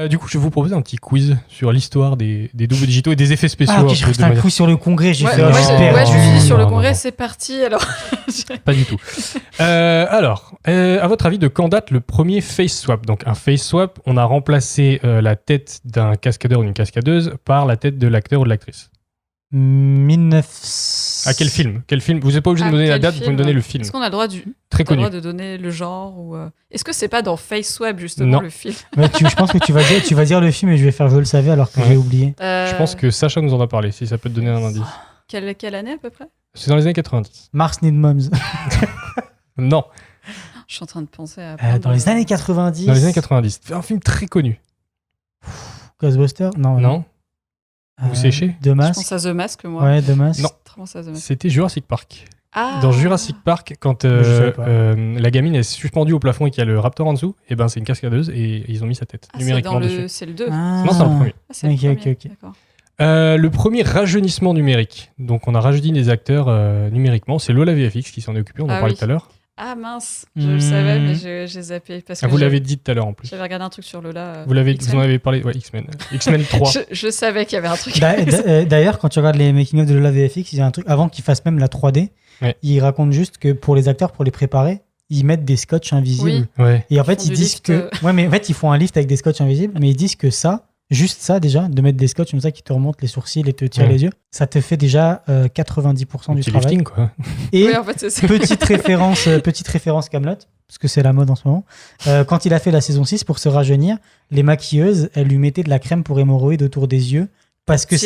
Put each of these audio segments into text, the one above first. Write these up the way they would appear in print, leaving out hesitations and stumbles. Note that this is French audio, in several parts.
Du coup, je vais vous proposer un petit quiz sur l'histoire des doubles digitaux et des effets spéciaux. Ah, ok, je crois que c'était un coup sur le congrès. J'ai fait non, super. ouais, je me suis dit sur le non, congrès, non. c'est parti. Alors, Pas du tout. Alors, à votre avis, de quand date le premier face swap? Donc, un face swap, on a remplacé la tête d'un cascadeur ou d'une cascadeuse par la tête de l'acteur ou de l'actrice. 1900. À quel film? Vous n'êtes pas obligé de me donner la date, vous pouvez me donner le film. Est-ce qu'on a le droit Très connu. de donner le genre ou Est-ce que c'est pas dans FaceWeb justement Non. le film? Ouais, je pense que tu vas dire le film et je vais faire je le savais alors que Ouais. j'ai oublié. Je pense que Sacha nous en a parlé, si ça peut te donner un indice. Quelle année à peu près? C'est dans les années 90. Mars Need Moms. Non, Je suis en train de penser à. Dans les années 90. dans les années 90. Un film très connu. Ghostbusters. Non. Vous séchez? De Je Mask. pense à The Mask moi. Ouais, de Mask. Non. Je pense à The Mask. C'était Jurassic Park. Ah. Dans Jurassic Park, quand Je savais pas. la gamine est suspendue au plafond et qu'il y a le raptor en dessous, et ben c'est une cascadeuse et ils ont mis sa tête Ah, c'est numériquement dans dessus. c'est le 2. Ah. Non, c'est dans le premier. Ah, c'est le Ok, premier. ok. D'accord. Le premier rajeunissement numérique. Donc on a rajeuni les acteurs numériquement. C'est Lola VFX qui s'en est occupé, on en Ah parlait oui. tout à l'heure. Ah mince, je le savais, mais j'ai zappé. Parce que Vous l'avez dit tout à l'heure en plus. J'avais regardé un truc sur Lola. Vous X-Men. en avez parlé, ouais, X-Men. X-Men 3. Je savais qu'il y avait un truc. D'ailleurs, quand tu regardes les making-of de Lola VFX, il y a un truc, avant qu'ils fassent même la 3D, Ouais. ils racontent juste que pour les acteurs, pour les préparer, ils mettent des scotch invisibles. Oui. Ouais. Et en Ils fait, font ils du disent lift, que. Ouais, mais en fait, ils font un lift avec des scotch invisibles, mais ils disent que ça, juste ça déjà, de mettre des scotch comme ça qui te remontent les sourcils et te tirent Ouais. les yeux, ça te fait déjà 90% du Petit travail. lifting, quoi. Et Oui, en fait, c'est ça. petite référence Kaamelott, parce que c'est la mode en ce moment. Quand il a fait la saison 6, pour se rajeunir, les maquilleuses, elles lui mettaient de la crème pour hémorroïdes autour des yeux parce que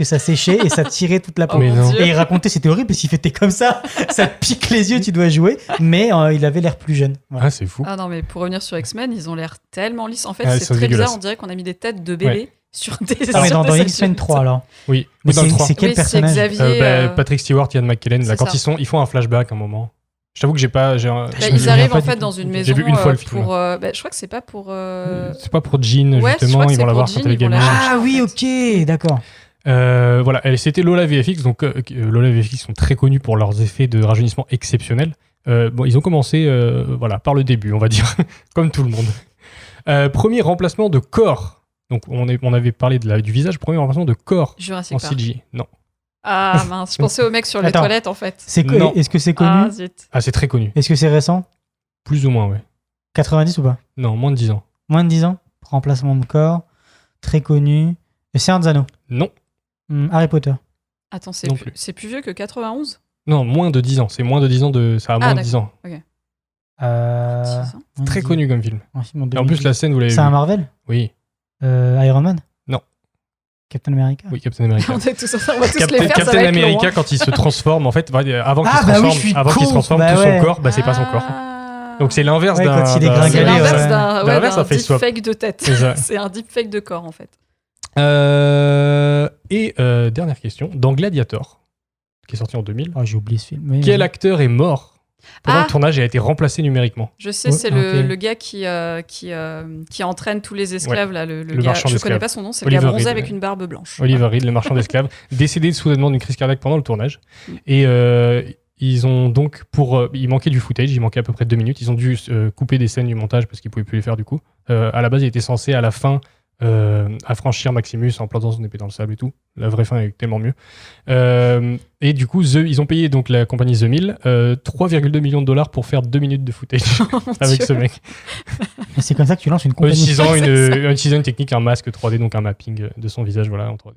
ça séchait et ça tirait toute la peau. Oh Mais mon non. Dieu. Et il racontait, c'était horrible, parce qu'il fait t'es comme ça te pique les yeux, tu dois jouer. Mais il avait l'air plus jeune. Voilà. Ah, c'est fou. Ah non, mais pour revenir sur X-Men, ils ont l'air tellement lisses. En fait, Ah, c'est c'est très dégueulasse. bizarre. On dirait qu'on a mis des têtes de bébés Ouais. sur des. Ah, mais sur dans des X-Men 3, alors. Oui, Mais dans le 3. c'est quel Oui, c'est personnage Xavier. Patrick Stewart, Ian McKellen, là, c'est quand ça. ils font un flashback à un moment. Je t'avoue que j'ai pas. Bah, Je me ils souviens arrivent pas en du fait tout. dans une J'ai maison vu une fois le film. pour. Je crois que c'est pas pour. C'est pas pour Jean, Ouais, je justement, crois que ils c'est vont la pour voir Jean, quand elle est ils vont la gamine. chercher. Ah en oui, fait. ok, d'accord. Voilà, c'était Lola VFX. Donc, Lola VFX sont très connus pour leurs effets de rajeunissement exceptionnels. Bon, ils ont commencé par le début, on va dire, comme tout le monde. Premier remplacement de corps. Donc, on avait parlé du visage. Premier remplacement de corps Jurassic en Park. CGI. Non. Ah mince, je pensais au mec sur les Attends. toilettes en fait. Non. Est-ce que c'est Ah connu zut. Ah, c'est très connu. Est-ce que c'est récent Plus ou moins, ouais. 90 ou pas Non, moins de 10 ans. Moins de 10 ans Remplacement de corps, très connu. Le Seigneur des Anneaux. Non. Harry Potter. Attends, Non c'est plus vieux que 91? Non, moins de 10 ans. C'est moins de 10 ans de. Ça a moins de 10 ans. 10 ans. Moins de Très 10 connu comme film. Un film en Et en plus, 2010. la scène, vous l'avez C'est vu. un Marvel Oui. Iron Man Non. Captain America Oui, Captain America. On est tous ensemble, on va tous les faire, ça Captain va être long, America, hein. quand il se transforme, en fait, avant qu'il Ah, se bah oui, transforme, je suis avant qu'il se con. transforme, Bah tout ouais. son corps, c'est pas son corps. Ah. Donc c'est l'inverse Ouais, d'un. quand il est d'un- gringolé, C'est l'inverse ouais. d'un L'inverse d'un face swap. deepfake de tête. C'est ça. C'est un deepfake de corps en fait. Dernière question. Dans Gladiator, qui est sorti en 2000, Oh, j'ai oublié ce film. Mais- quel acteur est mort pendant Ah. le tournage et a été remplacé numériquement? Je sais, Ouais, c'est ok. le gars qui entraîne tous les esclaves là, le Le gars. marchand Je d'esclaves. connais pas son nom, c'est le Oliver gars bronzé Reed, avec ouais. une barbe blanche. Oliver Reed, le marchand d'esclaves, décédé soudainement d'une crise cardiaque pendant le tournage. Mm. Et ils ont donc, il manquait du footage, il manquait à peu près 2 minutes. Ils ont dû couper des scènes du montage parce qu'ils pouvaient plus les faire du coup. À la base, il était censé à la fin affranchir Maximus en plantant son épée dans le sable et tout. La vraie fin est tellement mieux. Et du coup, ils ont payé donc la compagnie The Mill 3,2 millions de dollars pour faire 2 minutes de footage avec Dieu. ce mec. Mais c'est comme ça que tu lances une compagnie. Utilisant C'est ça. une technique, un masque 3D, donc un mapping de son visage voilà, en 3D.